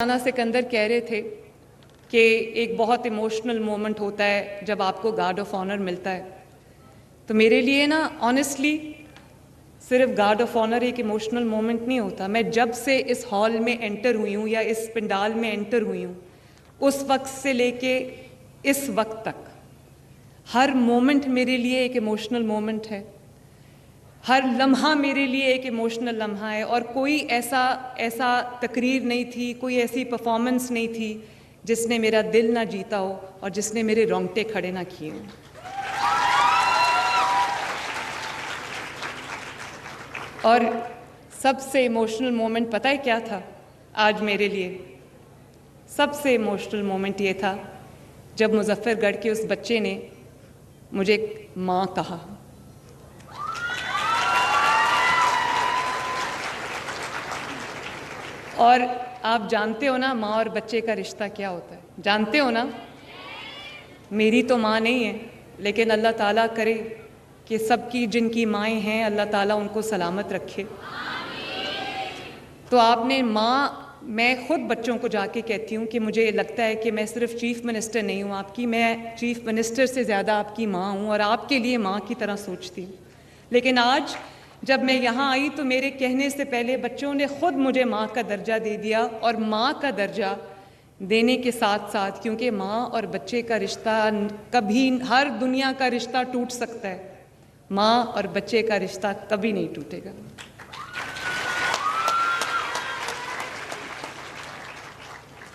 राना सिकंदर कह रहे थे कि एक बहुत इमोशनल मोमेंट होता है जब आपको गार्ड ऑफ ऑनर मिलता है। तो मेरे लिए ना ऑनेस्टली सिर्फ गार्ड ऑफ ऑनर एक इमोशनल मोमेंट नहीं होता। मैं जब से इस हॉल में एंटर हुई हूँ या इस पंडाल में एंटर हुई हूँ उस वक्त से लेके इस वक्त तक हर मोमेंट मेरे लिए एक इमोशनल मोमेंट है। हर लम्हा मेरे लिए एक इमोशनल लम्हा है और कोई ऐसा तकरीर नहीं थी, कोई ऐसी परफॉर्मेंस नहीं थी जिसने मेरा दिल ना जीता हो और जिसने मेरे रोंगटे खड़े ना किए हों। और सबसे इमोशनल मोमेंट पता है क्या था आज मेरे लिए? सबसे इमोशनल मोमेंट ये था जब मुजफ्फरगढ़ के उस बच्चे ने मुझे माँ कहा। और आप जानते हो ना माँ और बच्चे का रिश्ता क्या होता है, जानते हो ना? मेरी तो माँ नहीं है, लेकिन अल्लाह ताला करे कि सबकी जिनकी माएँ हैं अल्लाह ताला उनको सलामत रखे। तो आपने माँ, मैं खुद बच्चों को जाके कहती हूँ कि मुझे लगता है कि मैं सिर्फ चीफ मिनिस्टर नहीं हूँ आपकी, मैं चीफ मिनिस्टर से ज़्यादा आपकी माँ हूँ और आपके लिए माँ की तरह सोचती हूँ। लेकिन आज जब मैं यहाँ आई तो मेरे कहने से पहले बच्चों ने खुद मुझे माँ का दर्जा दे दिया। और माँ का दर्जा देने के साथ साथ, क्योंकि माँ और बच्चे का रिश्ता कभी, हर दुनिया का रिश्ता टूट सकता है, माँ और बच्चे का रिश्ता कभी नहीं टूटेगा।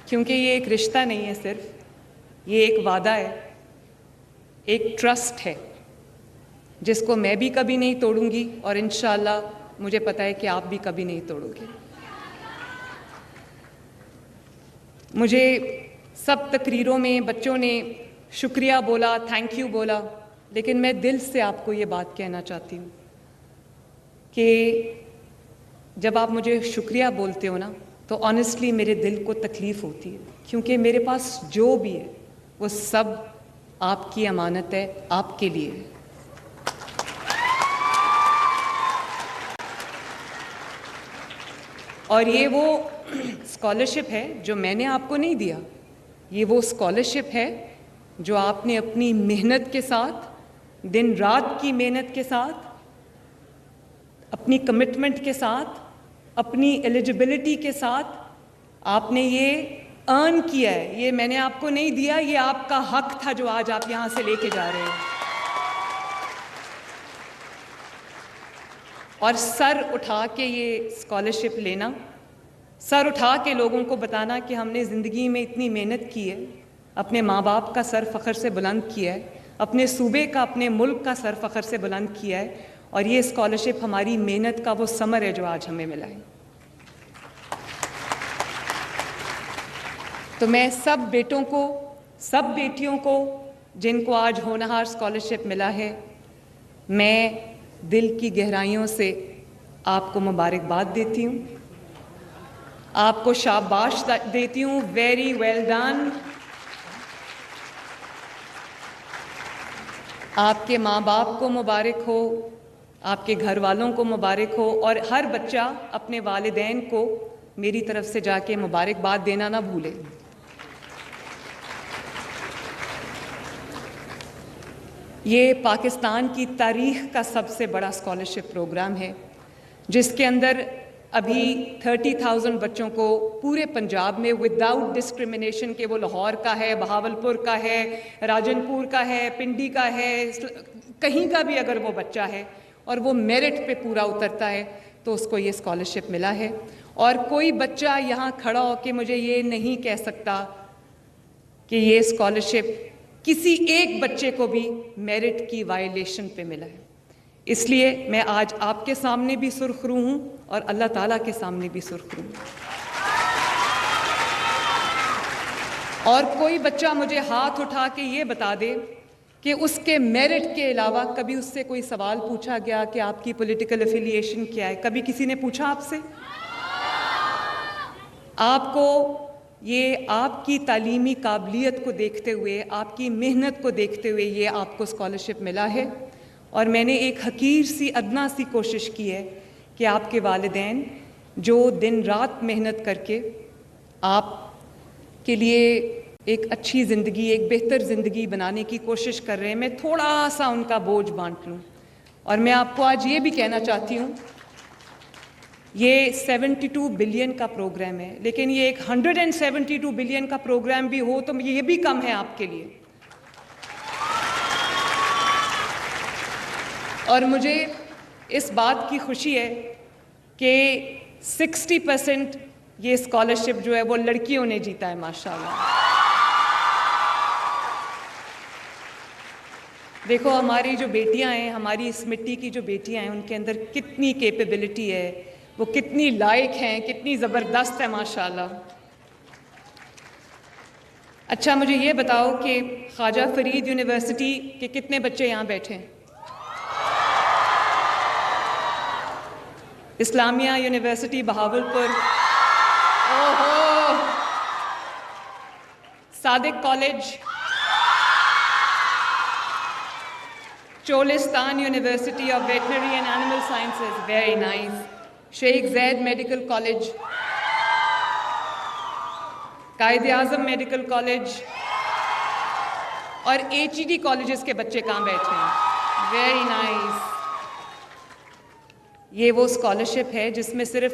क्योंकि ये एक रिश्ता नहीं है सिर्फ, ये एक वादा है, एक ट्रस्ट है जिसको मैं भी कभी नहीं तोड़ूंगी और इंशाअल्लाह मुझे पता है कि आप भी कभी नहीं तोड़ोगे। मुझे सब तकरीरों में बच्चों ने शुक्रिया बोला, थैंक यू बोला, लेकिन मैं दिल से आपको ये बात कहना चाहती हूँ कि जब आप मुझे शुक्रिया बोलते हो ना तो ऑनेस्टली मेरे दिल को तकलीफ़ होती है, क्योंकि मेरे पास जो भी है वो सब आपकी अमानत है, आपके लिए है। और ये वो स्कॉलरशिप है जो मैंने आपको नहीं दिया, ये वो स्कॉलरशिप है जो आपने अपनी मेहनत के साथ, दिन रात की मेहनत के साथ, अपनी कमिटमेंट के साथ, अपनी एलिजिबिलिटी के साथ आपने ये अर्न किया है। ये मैंने आपको नहीं दिया, ये आपका हक था जो आज आप यहाँ से लेके जा रहे हो। और सर उठा के ये स्कॉलरशिप लेना, सर उठा के लोगों को बताना कि हमने ज़िंदगी में इतनी मेहनत की है, अपने माँ बाप का सर फ़ख्र से बुलंद किया है, अपने सूबे का, अपने मुल्क का सर फ़ख्र से बुलंद किया है, और ये स्कॉलरशिप हमारी मेहनत का वो समर है जो आज हमें मिला है। तो मैं सब बेटों को, सब बेटियों को जिनको आज होनहार स्कॉलरशिप मिला है, मैं दिल की गहराइयों से आपको मुबारकबाद देती हूँ, आपको शाबाश देती हूँ। Very well done. आपके माँ बाप को मुबारक हो, आपके घर वालों को मुबारक हो, और हर बच्चा अपने वालिदैन को मेरी तरफ से जाके मुबारकबाद देना ना भूले। ये पाकिस्तान की तारीख़ का सबसे बड़ा स्कॉलरशिप प्रोग्राम है जिसके अंदर अभी 30,000 बच्चों को पूरे पंजाब में विदाउट डिस्क्रिमिनेशन के, वो लाहौर का है, बहावलपुर का है, राजनपुर का है, पिंडी का है, कहीं का भी अगर वो बच्चा है और वो मेरिट पे पूरा उतरता है तो उसको ये स्कॉलरशिप मिला है। और कोई बच्चा यहाँ खड़ा होकर मुझे ये नहीं कह सकता कि ये स्कॉलरशिप किसी एक बच्चे को भी मेरिट की वायलेशन पे मिला है। इसलिए मैं आज आपके सामने भी सुरखरू हूँ और अल्लाह ताला के सामने भी सुरखरू हूँ। और कोई बच्चा मुझे हाथ उठा के ये बता दे कि उसके मेरिट के अलावा कभी उससे कोई सवाल पूछा गया कि आपकी पॉलिटिकल एफिलिएशन क्या है, कभी किसी ने पूछा आपसे? आपको ये आपकी तालीमी काबिलियत को देखते हुए, आपकी मेहनत को देखते हुए ये आपको स्कॉलरशिप मिला है। और मैंने एक हकीर सी, अदना सी कोशिश की है कि आपके वालिदैन जो दिन रात मेहनत करके आप के लिए एक अच्छी ज़िंदगी, एक बेहतर ज़िंदगी बनाने की कोशिश कर रहे हैं, मैं थोड़ा सा उनका बोझ बांट लूँ। और मैं आपको आज ये भी कहना चाहती हूँ, ये 72 बिलियन का प्रोग्राम है, लेकिन ये एक 172 बिलियन का प्रोग्राम भी हो तो ये भी कम है आपके लिए। और मुझे इस बात की खुशी है कि 60% ये स्कॉलरशिप जो है वो लड़कियों ने जीता है, माशाल्लाह। देखो हमारी जो बेटियां हैं, हमारी इस मिट्टी की जो बेटियां हैं, उनके अंदर कितनी कैपेबिलिटी है, वो कितनी लायक हैं, कितनी ज़बरदस्त है, माशाल्लाह। अच्छा, मुझे ये बताओ कि ख्वाजा फरीद यूनिवर्सिटी के कितने बच्चे यहाँ बैठे हैं? इस्लामिया यूनिवर्सिटी बहावलपुर, ओहो, Sadiq college, Cholistan university of veterinary and animal sciences, very nice, Sheikh Zayed medical college, Quaid e Azam medical college और HED कॉलेजेस के बच्चे कहाँ बैठे हैं? Very nice. ये वो स्कॉलरशिप है जिसमें सिर्फ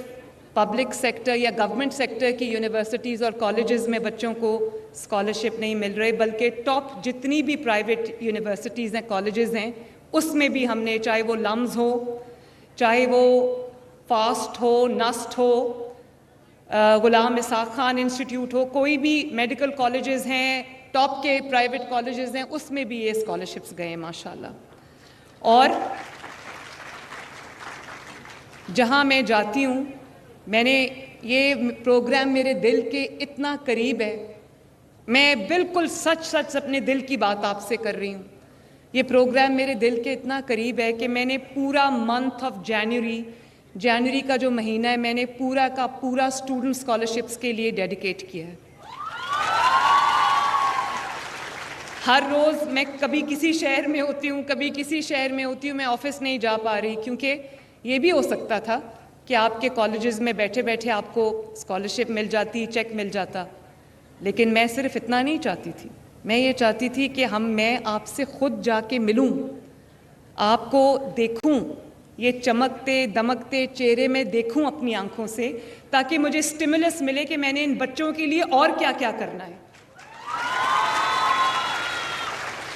पब्लिक सेक्टर या गवर्नमेंट सेक्टर की यूनिवर्सिटीज़ और कॉलेजेस में बच्चों को स्कॉलरशिप नहीं मिल रही, बल्कि टॉप जितनी भी प्राइवेट यूनिवर्सिटीज़ हैं, कॉलेजेस हैं, उसमें भी हमने, चाहे वो लम्स हो, चाहे वो फास्ट हो, नस्ट हो, गुलाम इसाक खान इंस्टीट्यूट हो, कोई भी मेडिकल कॉलेजेस हैं, टॉप के प्राइवेट कॉलेजेस हैं, उसमें भी ये स्कॉलरशिप्स गए हैं, माशाल्लाह। और जहाँ मैं जाती हूँ, मैंने ये प्रोग्राम मेरे दिल के इतना करीब है, मैं बिल्कुल सच सच अपने दिल की बात आपसे कर रही हूँ। ये प्रोग्राम मेरे दिल के इतना करीब है कि मैंने पूरा मंथ ऑफ जनवरी का जो महीना है, मैंने पूरा का पूरा स्टूडेंट स्कॉलरशिप्स के लिए डेडिकेट किया है। हर रोज़ मैं कभी किसी शहर में होती हूँ, कभी किसी शहर में होती हूँ, मैं ऑफिस नहीं जा पा रही, क्योंकि ये भी हो सकता था कि आपके कॉलेजेस में बैठे बैठे आपको स्कॉलरशिप मिल जाती, चेक मिल जाता, लेकिन मैं सिर्फ इतना नहीं चाहती थी। मैं ये चाहती थी कि मैं आपसे खुद जाके मिलूं, आपको देखूं, ये चमकते दमकते चेहरे में देखूं अपनी आंखों से, ताकि मुझे स्टिमुलस मिले कि मैंने इन बच्चों के लिए और क्या क्या करना है।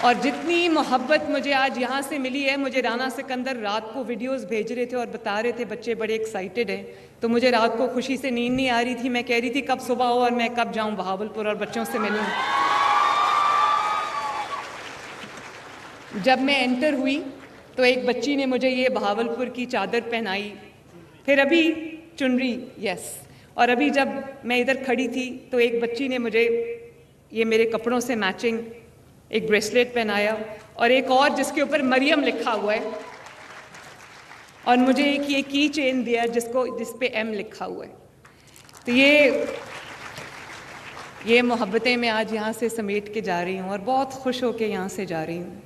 और जितनी मोहब्बत मुझे आज यहाँ से मिली है, मुझे राना सिकंदर रात को वीडियोस भेज रहे थे और बता रहे थे बच्चे बड़े एक्साइटेड हैं, तो मुझे रात को खुशी से नींद नहीं आ रही थी। मैं कह रही थी कब सुबह हो और मैं कब जाऊँ बहावलपुर और बच्चों से मिलूँ। जब मैं एंटर हुई तो एक बच्ची ने मुझे ये बहावलपुर की चादर पहनाई, फिर अभी चुनरी, यस, और अभी जब मैं इधर खड़ी थी तो एक बच्ची ने मुझे ये मेरे कपड़ों से मैचिंग एक ब्रेसलेट पहनाया, और एक और जिसके ऊपर मरियम लिखा हुआ है, और मुझे एक ये की चेन दिया जिस पे M लिखा हुआ है। तो ये मोहब्बतें मैं आज यहाँ से समेट के जा रही हूँ और बहुत खुश होकर यहाँ से जा रही हूँ।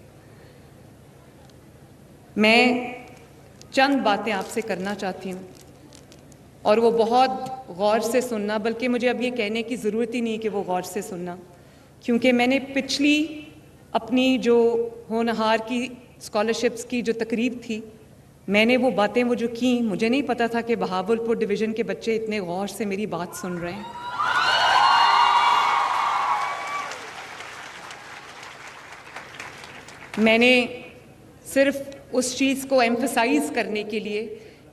मैं चंद बातें आपसे करना चाहती हूँ और वो बहुत गौर से सुनना, बल्कि मुझे अब ये कहने की ज़रूरत ही नहीं कि वो गौर से सुनना, क्योंकि मैंने पिछली अपनी जो होनहार की स्कॉलरशिप्स की जो तकरीब थी, मैंने वो बातें वो जो की, मुझे नहीं पता था कि बहावलपुर डिवीज़न के बच्चे इतने गौर से मेरी बात सुन रहे हैं। मैंने सिर्फ उस चीज़ को एम्फसाइज़ करने के लिए,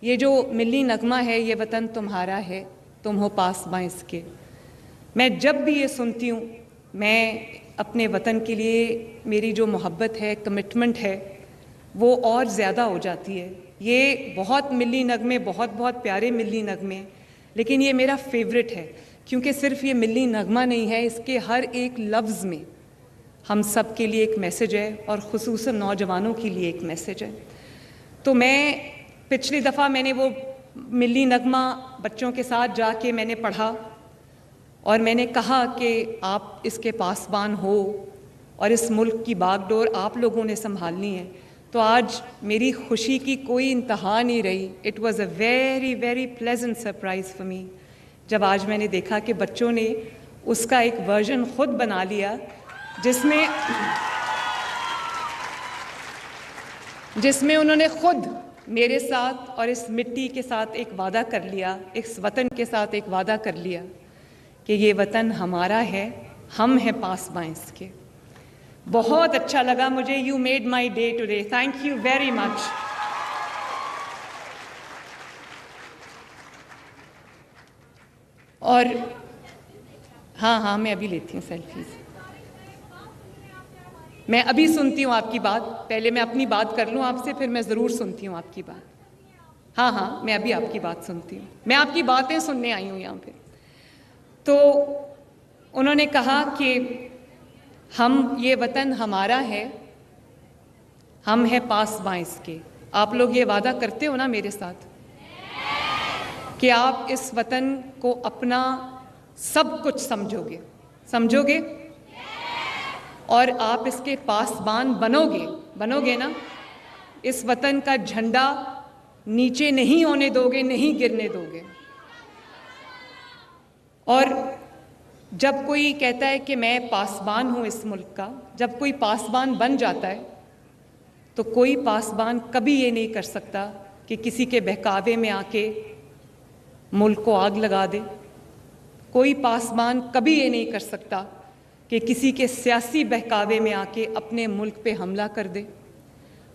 ये जो मिली नगमा है, ये वतन तुम्हारा है, तुम हो पासबां इसके, मैं जब भी ये सुनती हूँ, मैं अपने वतन के लिए मेरी जो मोहब्बत है, कमिटमेंट है, वो और ज़्यादा हो जाती है। ये बहुत मिली नगमे, बहुत बहुत प्यारे मिली नगमे, लेकिन ये मेरा फेवरेट है, क्योंकि सिर्फ ये मिली नगमा नहीं है, इसके हर एक लफ्ज़ में हम सब के लिए एक मैसेज है, और ख़ुसूसन नौजवानों के लिए एक मैसेज है। तो मैं पिछली दफ़ा मैंने वो मिली नगमा बच्चों के साथ जाके मैंने पढ़ा, और मैंने कहा कि आप इसके पासबान हो और इस मुल्क की बागडोर आप लोगों ने संभालनी है। तो आज मेरी खुशी की कोई इंतहा नहीं रही। It was a very very pleasant surprise for me जब आज मैंने देखा कि बच्चों ने उसका एक वर्जन खुद बना लिया जिसमें उन्होंने खुद मेरे साथ और इस मिट्टी के साथ एक वादा कर लिया, इस वतन के साथ एक वादा कर लिया कि ये वतन हमारा है, हम हैं पासबां इसके। बहुत अच्छा लगा मुझे। You made my day today, thank you very much. और हाँ, मैं अभी लेती हूँ सेल्फीज। मैं अभी सुनती हूँ आपकी बात, पहले मैं अपनी बात कर लूँ आपसे, फिर मैं ज़रूर सुनती हूँ आपकी बात। हाँ, मैं अभी आपकी बात सुनती हूँ, मैं आपकी बातें सुनने आई हूँ यहाँ पे। तो उन्होंने कहा कि ये वतन हमारा है, हम हैं पासबां इसके। आप लोग ये वादा करते हो ना मेरे साथ कि आप इस वतन को अपना सब कुछ समझोगे और आप इसके पासबान बनोगे ना? इस वतन का झंडा नीचे नहीं होने दोगे, नहीं गिरने दोगे। और जब कोई कहता है कि मैं पासबान हूँ इस मुल्क का, जब कोई पासबान बन जाता है तो कोई पासबान कभी ये नहीं कर सकता कि किसी के बहकावे में आके मुल्क को आग लगा दे। कोई पासबान कभी ये नहीं कर सकता कि किसी के सियासी बहकावे में आके अपने मुल्क पे हमला कर दे।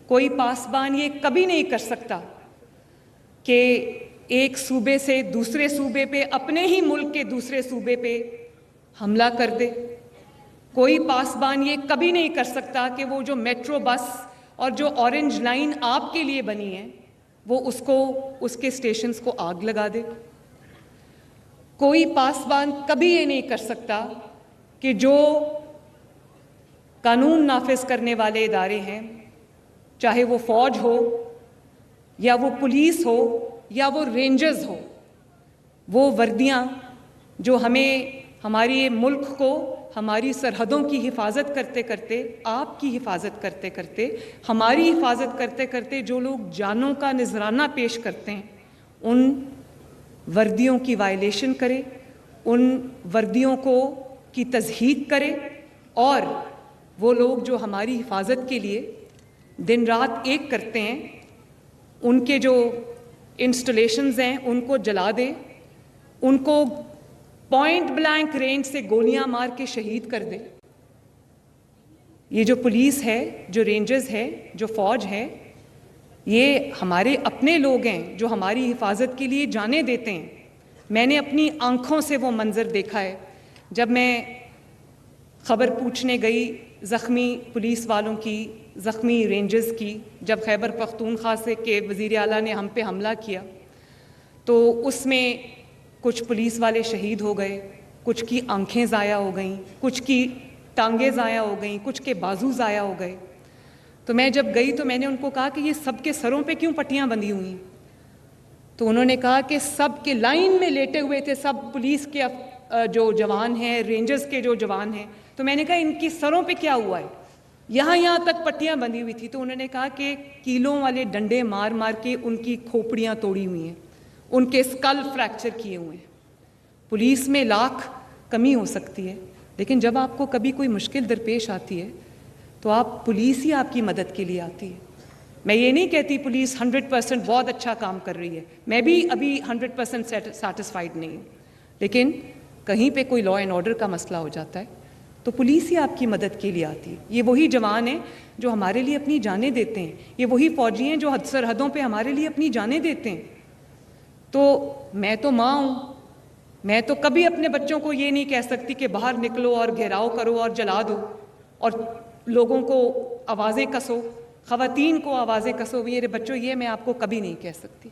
कोई पासबान ये कभी नहीं कर सकता कि एक सूबे से दूसरे सूबे पे, अपने ही मुल्क के दूसरे सूबे पे हमला कर दे। कोई पासबान ये कभी नहीं कर सकता कि वो जो मेट्रो बस और जो ऑरेंज लाइन आपके लिए बनी है वो उसके स्टेशंस को आग लगा दे। कोई पासबान कभी ये नहीं कर सकता कि जो कानून नाफिज करने वाले इदारे हैं, चाहे वो फौज हो या वो पुलिस हो या वो रेंजर्स हो, वो वर्दियां जो हमारे मुल्क को, हमारी सरहदों की हिफाजत करते करते, आपकी हिफाजत करते करते, हमारी हिफाजत करते करते जो लोग जानों का नजराना पेश करते हैं, उन वर्दियों की वायलेशन करे, उन वर्दियों की तज़हीक करे। और वो लोग जो हमारी हिफाजत के लिए दिन रात एक करते हैं, उनके जो इंस्टॉलेशंस हैं उनको जला दें, उनको पॉइंट ब्लैंक रेंज से गोलियां मार के शहीद कर दें। ये जो पुलिस है, जो रेंजर्स है, जो फौज है, ये हमारे अपने लोग हैं जो हमारी हिफाजत के लिए जाने देते हैं। मैंने अपनी आंखों से वो मंज़र देखा है जब मैं ख़बर पूछने गई ज़ख्मी पुलिस वालों की, ज़ख्मी रेंजर्स की। जब खैबर पख्तूनख्वा से के वज़ीर आला ने हम पे हमला किया तो उसमें कुछ पुलिस वाले शहीद हो गए, कुछ की आंखें ज़ाया हो गईं, कुछ की टांगें ज़ाया हो गईं, कुछ के बाजू ज़ाया हो गए। तो मैं जब गई तो मैंने उनको कहा कि ये सब के सरों पे क्यों पट्टियाँ बंधी हुई? तो उन्होंने कहा कि सब के लाइन में लेटे हुए थे, सब पुलिस के जो जवान हैं, रेंजर्स के जो जवान हैं। तो मैंने कहा इनकी सरों पे क्या हुआ है? यहाँ तक पट्टियाँ बंधी हुई थी। तो उन्होंने कहा कि कीलों वाले डंडे मार मार के उनकी खोपड़ियाँ तोड़ी हुई हैं, उनके स्कल फ्रैक्चर किए हुए हैं। पुलिस में लाख कमी हो सकती है, लेकिन जब आपको कभी कोई मुश्किल दरपेश आती है तो आप पुलिस ही आपकी मदद के लिए आती है। मैं ये नहीं कहती पुलिस 100% बहुत अच्छा काम कर रही है, मैं भी अभी 100% सेटिस्फाइड नहीं हूँ, लेकिन कहीं पे कोई लॉ एंड ऑर्डर का मसला हो जाता है तो पुलिस ही आपकी मदद के लिए आती है। ये वही जवान हैं जो हमारे लिए अपनी जानें देते हैं, ये वही फौजी हैं जो सरहदों पे हमारे लिए अपनी जानें देते हैं। तो मैं तो माँ हूँ, मैं तो कभी अपने बच्चों को ये नहीं कह सकती कि बाहर निकलो और घेराव करो और जला दो और लोगों को आवाज़ें कसो, ख़वातीन को आवाज़ें कसो। मेरे बच्चों, ये मैं आपको कभी नहीं कह सकती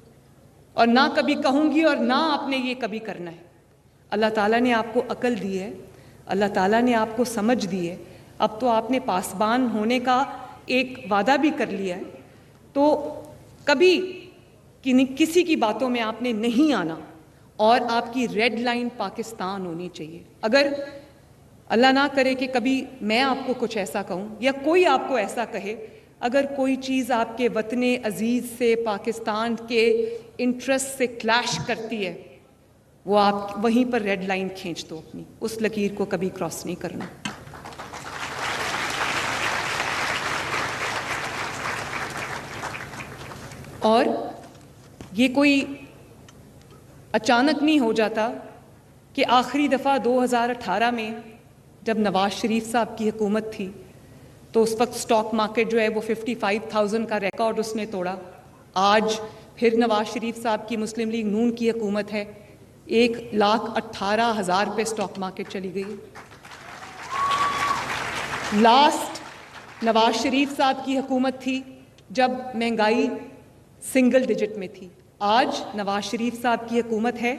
और ना कभी कहूँगी और ना आपने ये कभी करना है। अल्लाह ताला ने आपको अकल दी है, अल्लाह ताला ने आपको समझ दी है। अब तो आपने पासबान होने का एक वादा भी कर लिया है, तो कभी किसी की बातों में आपने नहीं आना और आपकी रेड लाइन पाकिस्तान होनी चाहिए। अगर अल्लाह ना करे कि कभी मैं आपको कुछ ऐसा कहूँ या कोई आपको ऐसा कहे, अगर कोई चीज़ आपके वतन अजीज़ से, पाकिस्तान के इंटरेस्ट से क्लैश करती है, वो आप वहीं पर रेड लाइन खींच दो अपनी, उस लकीर को कभी क्रॉस नहीं करना। और ये कोई अचानक नहीं हो जाता कि आखिरी दफ़ा 2018 में जब नवाज शरीफ साहब की हुकूमत थी तो उस वक्त स्टॉक मार्केट जो है वो 55,000 का रिकॉर्ड उसने तोड़ा। आज फिर नवाज शरीफ साहब की मुस्लिम लीग नून की हुकूमत है, 1,18,000 पे स्टॉक मार्केट चली गई। लास्ट नवाज शरीफ साहब की हुकूमत थी जब महंगाई सिंगल डिजिट में थी। आज नवाज शरीफ साहब की हुकूमत है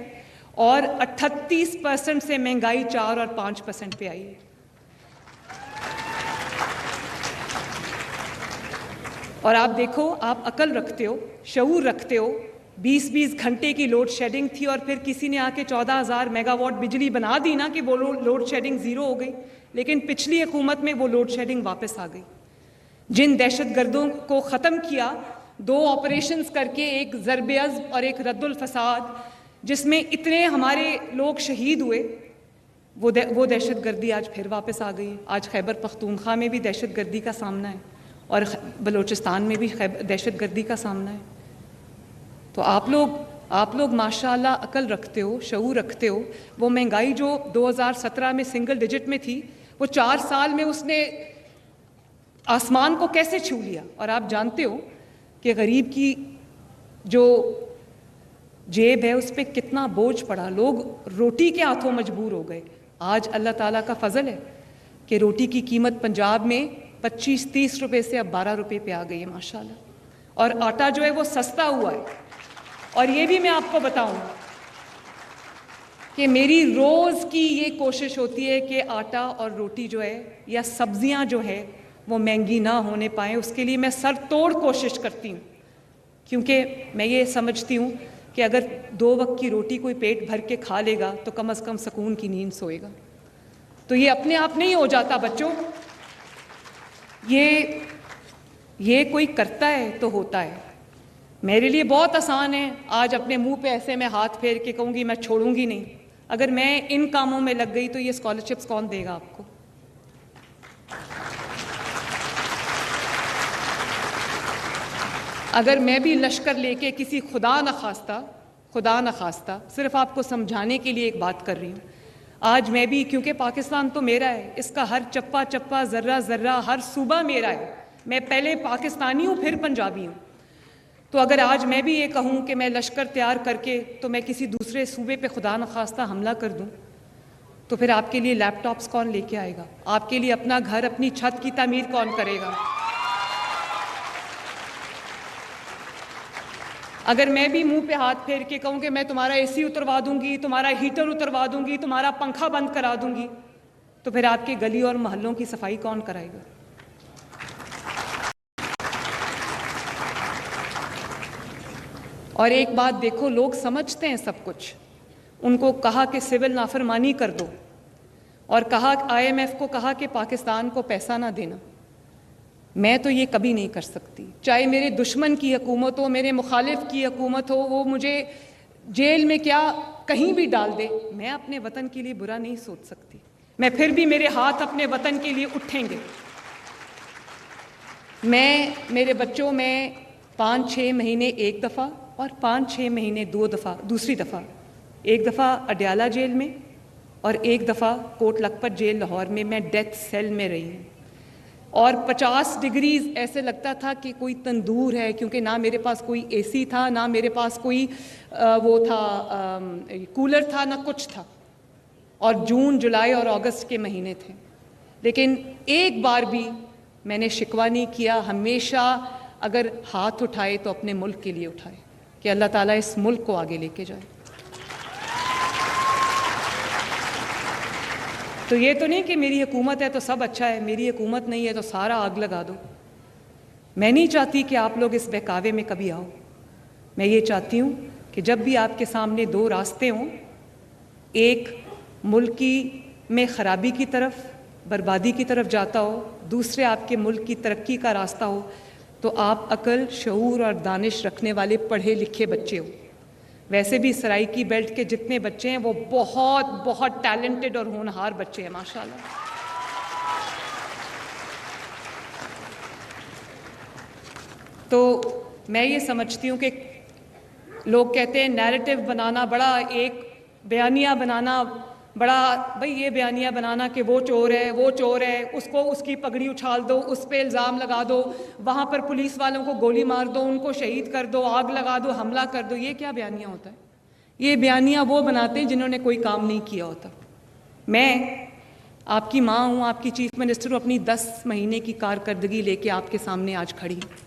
और 38% से महंगाई 4 और 5% पे आई है। और आप देखो, आप अकल रखते हो, शऊर रखते हो, 20-20 घंटे की लोड शेडिंग थी और फिर किसी ने आके 14,000 मेगावाट बिजली बना दी ना कि वो लोड शेडिंग ज़ीरो हो गई। लेकिन पिछली हुकूमत में वो लोड शेडिंग वापस आ गई। जिन दहशतगर्दों को ख़त्म किया 2 ऑपरेशंस करके, एक ज़रब-ए-अज़्ब और एक रद्दुल फसाद, जिसमें इतने हमारे लोग शहीद हुए, वो दहशतगर्दी आज फिर वापस आ गई। आज खैबर पख्तूनख्वा में भी दहशतगर्दी का सामना है और बलूचिस्तान में भी दहशतगर्दी का सामना है। तो आप लोग माशाअल्लाह अकल रखते हो, शऊर रखते हो। वो महंगाई जो 2017 में सिंगल डिजिट में थी, वो 4 साल में उसने आसमान को कैसे छू लिया। और आप जानते हो कि गरीब की जो जेब है उस पर कितना बोझ पड़ा, लोग रोटी के हाथों मजबूर हो गए। आज अल्लाह ताला का फजल है कि रोटी की कीमत पंजाब में 25-30 रुपए से अब 12 रुपए पे आ गई है माशाल्लाह। और आटा जो है वो सस्ता हुआ है। और ये भी मैं आपको बताऊं कि मेरी रोज़ की ये कोशिश होती है कि आटा और रोटी जो है या सब्जियां जो है वो महंगी ना होने पाए। उसके लिए मैं सर तोड़ कोशिश करती हूँ, क्योंकि मैं ये समझती हूँ कि अगर 2 वक्त की रोटी कोई पेट भर के खा लेगा तो कम से कम सुकून की नींद सोएगा। तो ये अपने आप नहीं हो जाता बच्चों, ये कोई करता है तो होता है। मेरे लिए बहुत आसान है आज अपने मुंह पे ऐसे मैं हाथ फेर के कहूँगी मैं छोड़ूंगी नहीं। अगर मैं इन कामों में लग गई तो ये स्कॉलरशिप्स कौन देगा आपको? अगर मैं भी लश्कर लेके किसी खुदा न खास्ता सिर्फ आपको समझाने के लिए एक बात कर रही हूँ, आज मैं भी, क्योंकि पाकिस्तान तो मेरा है, इसका हर चप्पा चप्पा, ज़र्रा ज़र्रा, हर सूबा मेरा है। मैं पहले पाकिस्तानी हूँ फिर पंजाबी हूँ। तो अगर आज मैं भी ये कहूँ कि मैं लश्कर तैयार करके तो मैं किसी दूसरे सूबे पे खुदा न खास्ता हमला कर दूँ, तो फिर आपके लिए लैपटॉप्स कौन लेके आएगा? आपके लिए अपना घर, अपनी छत की तामीर कौन करेगा? अगर मैं भी मुंह पे हाथ फेर के कहूँ कि मैं तुम्हारा एसी उतरवा दूंगी, तुम्हारा हीटर उतरवा दूंगी, तुम्हारा पंखा बंद करा दूंगी, तो फिर आपके गली और मोहल्लों की सफाई कौन कराएगा? और एक बात देखो, लोग समझते हैं सब कुछ। उनको कहा कि सिविल नाफरमानी कर दो और कहा, IMF को कहा कि पाकिस्तान को पैसा ना देना। मैं तो ये कभी नहीं कर सकती। चाहे मेरे दुश्मन की हुकूमत हो, मेरे मुखालिफ की हुकूमत हो, वो मुझे जेल में क्या कहीं भी डाल दे, मैं अपने वतन के लिए बुरा नहीं सोच सकती। मैं फिर भी, मेरे हाथ अपने वतन के लिए उठेंगे। मेरे बच्चों में 5-6 महीने एक दफ़ा और 5-6 महीने दूसरी दफ़ा, एक दफ़ा अडयाला जेल में और एक दफ़ा कोट लखपत जेल लाहौर में मैं डेथ सेल में रही हूँ। और 50 डिग्रीज ऐसे लगता था कि कोई तंदूर है, क्योंकि ना मेरे पास कोई AC था, ना मेरे पास कोई कूलर था, ना कुछ था। और जून, जुलाई और अगस्त के महीने थे, लेकिन एक बार भी मैंने शिकवा नहीं किया। हमेशा अगर हाथ उठाए तो अपने मुल्क के लिए उठाए कि अल्लाह ताला इस मुल्क को आगे लेके जाए। तो ये तो नहीं कि मेरी हुकूमत है तो सब अच्छा है, मेरी हुकूमत नहीं है तो सारा आग लगा दो। मैं नहीं चाहती कि आप लोग इस बहकावे में कभी आओ। मैं ये चाहती हूँ कि जब भी आपके सामने 2 रास्ते हों, एक मुल्क में ख़राबी की तरफ, बर्बादी की तरफ जाता हो, दूसरे आपके मुल्क की तरक्की का रास्ता हो, तो आप अकल, शऊर और दानिश रखने वाले पढ़े लिखे बच्चे हो। वैसे भी सराइकी बेल्ट के जितने बच्चे हैं वो बहुत बहुत टैलेंटेड और होनहार बच्चे हैं माशाल्लाह। तो मैं ये समझती हूँ कि लोग कहते हैं नैरेटिव बनाना बड़ा, एक बयानिया बनाना बड़ा, भाई ये बयानिया बनाना कि वो चोर है, वो चोर है, उसको उसकी पगड़ी उछाल दो, उस पर इल्ज़ाम लगा दो, वहाँ पर पुलिस वालों को गोली मार दो, उनको शहीद कर दो, आग लगा दो, हमला कर दो। ये क्या बयानिया होता है? ये बयानिया वो बनाते हैं जिन्होंने कोई काम नहीं किया होता। मैं आपकी माँ हूँ, आपकी चीफ मिनिस्टर हूँ, अपनी 10 महीने की कारकर्दगी लेके आपके सामने आज खड़ी हूँ।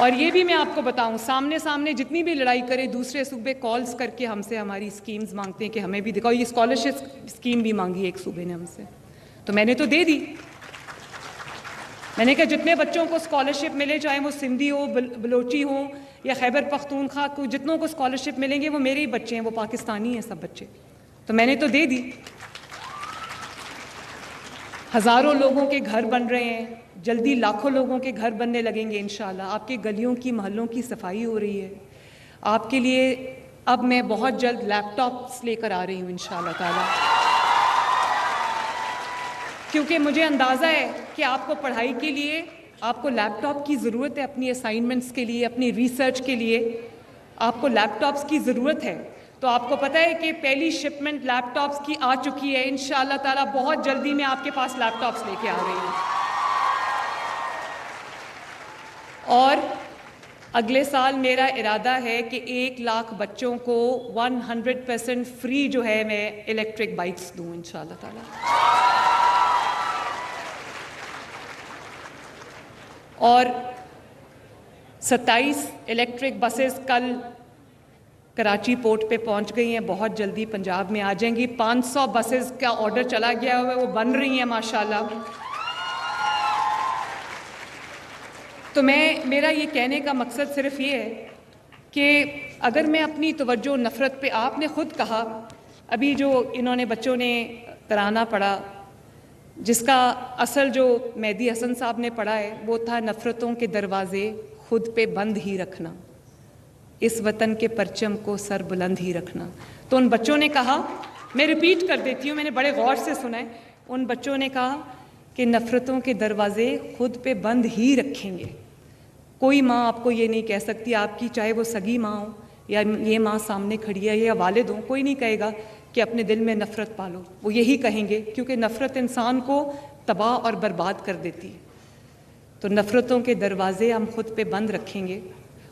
और ये भी मैं आपको बताऊं, सामने सामने जितनी भी लड़ाई करें, दूसरे सूबे कॉल्स करके हमसे हमारी स्कीम्स मांगते हैं कि हमें भी दिखाओ। ये स्कॉलरशिप स्कीम भी मांगी एक सूबे ने हमसे, तो मैंने तो दे दी। मैंने कहा जितने बच्चों को स्कॉलरशिप मिले, चाहे वो सिंधी हो, बलोची हो या खैबर पख्तूनख्वा को, जितनों को स्कॉलरशिप मिलेंगे वो मेरे ही बच्चे हैं, वो पाकिस्तानी हैं सब बच्चे, तो मैंने तो दे दी। हज़ारों लोगों के घर बन रहे हैं, जल्दी लाखों लोगों के घर बनने लगेंगे इंशाल्लाह। आपके गलियों की, मोहल्लों की सफाई हो रही है। आपके लिए अब मैं बहुत जल्द लैपटॉप्स लेकर आ रही हूँ इंशाल्लाह ताला, क्योंकि मुझे अंदाज़ा है कि आपको पढ़ाई के लिए आपको लैपटॉप की ज़रूरत है, अपनी असाइनमेंट्स के लिए, अपनी रिसर्च के लिए आपको लैपटॉप्स की ज़रूरत है। तो आपको पता है कि पहली शिपमेंट लैपटॉप्स की आ चुकी है। इंशाल्लाह ताला बहुत जल्दी मैं आपके पास लैपटॉप्स लेके आ रही हूँ। और अगले साल मेरा इरादा है कि 1 लाख बच्चों को 100% फ्री जो है मैं इलेक्ट्रिक बाइक्स दूँ इंशाल्लाह ताला। और 27 इलेक्ट्रिक बसेस कल कराची पोर्ट पे पहुंच गई हैं, बहुत जल्दी पंजाब में आ जाएंगी। 500 बसेस का ऑर्डर चला गया हुआ है, वो बन रही हैं माशाल्लाह। तो मेरा ये कहने का मकसद सिर्फ ये है कि अगर मैं अपनी तवज्जो नफ़रत पे, आपने ख़ुद कहा अभी जो इन्होंने बच्चों ने तराना पढ़ा, जिसका असल जो मेहदी हसन साहब ने पढ़ा है वो था नफ़रतों के दरवाज़े खुद पे बंद ही रखना, इस वतन के परचम को सर बुलंद ही रखना। तो उन बच्चों ने कहा, मैं रिपीट कर देती हूँ, मैंने बड़े गौर से सुना है, उन बच्चों ने कहा कि नफ़रतों के दरवाज़े खुद पे बंद ही रखेंगे। कोई माँ आपको ये नहीं कह सकती, आपकी चाहे वो सगी माँ हो या ये माँ सामने खड़ी है या वालिद हो, कोई नहीं कहेगा कि अपने दिल में नफ़रत पालो। वो यही कहेंगे, क्योंकि नफ़रत इंसान को तबाह और बर्बाद कर देती है। तो नफ़रतों के दरवाज़े हम खुद पे बंद रखेंगे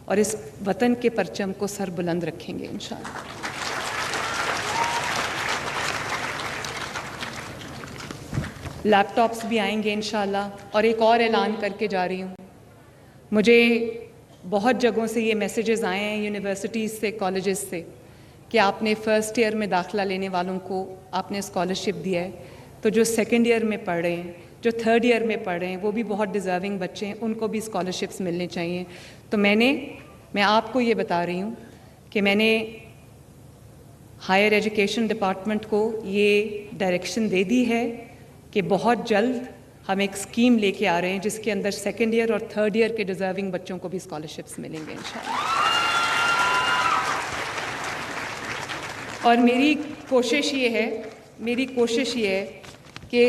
और इस वतन के परचम को सर बुलंद रखेंगे इंशाअल्लाह। लैपटॉप्स भी आएंगे इंशाअल्लाह। और एक और ऐलान करके जा रही हूँ, मुझे बहुत जगहों से ये मैसेजेस आए हैं, यूनिवर्सिटीज़ से, कॉलेजेस से, कि आपने फ़र्स्ट ईयर में दाखिला लेने वालों को आपने स्कॉलरशिप दिया है, तो जो सेकेंड ईयर में पढ़ रहे हैं, जो थर्ड ईयर में पढ़ रहे हैं, वो भी बहुत डिज़र्विंग बच्चे हैं, उनको भी स्कॉलरशिप्स मिलने चाहिए। तो मैं आपको ये बता रही हूँ कि मैंने हायर एजुकेशन डिपार्टमेंट को ये डायरेक्शन दे दी है कि बहुत जल्द हम एक स्कीम लेके आ रहे हैं जिसके अंदर सेकेंड ईयर और थर्ड ईयर के डिज़र्विंग बच्चों को भी स्कॉलरशिप्स मिलेंगे इंशाअल्लाह। और मेरी कोशिश ये है कि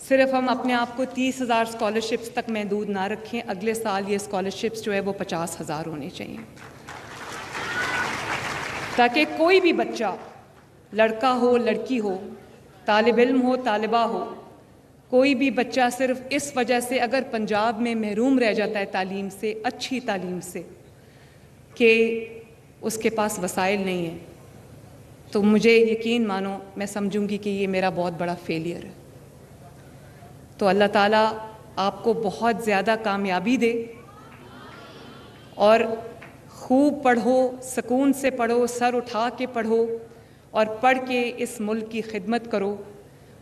सिर्फ हम अपने आप को 30,000 स्कॉलरशिप्स तक महदूद ना रखें। अगले साल ये स्कॉलरशिप्स जो है वो 50,000 होने चाहिए, ताकि कोई भी बच्चा, लड़का हो, लड़की हो, तालिब इल्म हो, तालिबा हो, कोई भी बच्चा सिर्फ इस वजह से अगर पंजाब में महरूम रह जाता है तालीम से, अच्छी तालीम से, कि उसके पास वसाइल नहीं है, तो मुझे यकीन मानो मैं समझूंगी कि ये मेरा बहुत बड़ा फेलियर है। तो अल्लाह ताला आपको बहुत ज़्यादा कामयाबी दे और खूब पढ़ो, सुकून से पढ़ो, सर उठा के पढ़ो और पढ़ के इस मुल्क की खिदमत करो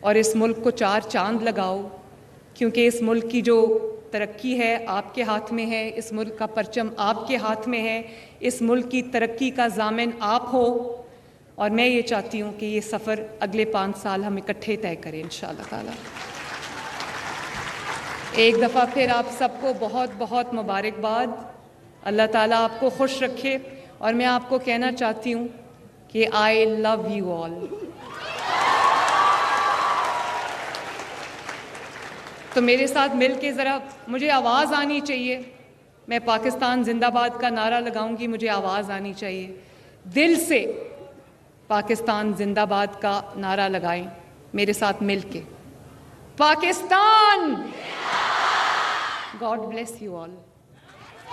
और इस मुल्क को 4 चांद लगाओ, क्योंकि इस मुल्क की जो तरक्की है आपके हाथ में है, इस मुल्क का परचम आपके हाथ में है, इस मुल्क की तरक्की का ज़ामिन आप हो। और मैं ये चाहती हूँ कि ये सफ़र अगले 5 साल हम इकट्ठे तय करें इंशाअल्लाह ताला। एक दफ़ा फिर आप सबको बहुत बहुत मुबारकबाद। अल्लाह ताला आपको खुश रखे। और मैं आपको कहना चाहती हूँ कि आई लव यू ऑल। तो मेरे साथ मिल के ज़रा मुझे आवाज़ आनी चाहिए। मैं पाकिस्तान जिंदाबाद का नारा लगाऊंगी, मुझे आवाज़ आनी चाहिए। दिल से पाकिस्तान जिंदाबाद का नारा लगाएं मेरे साथ मिल के। Pakistan! God bless you all.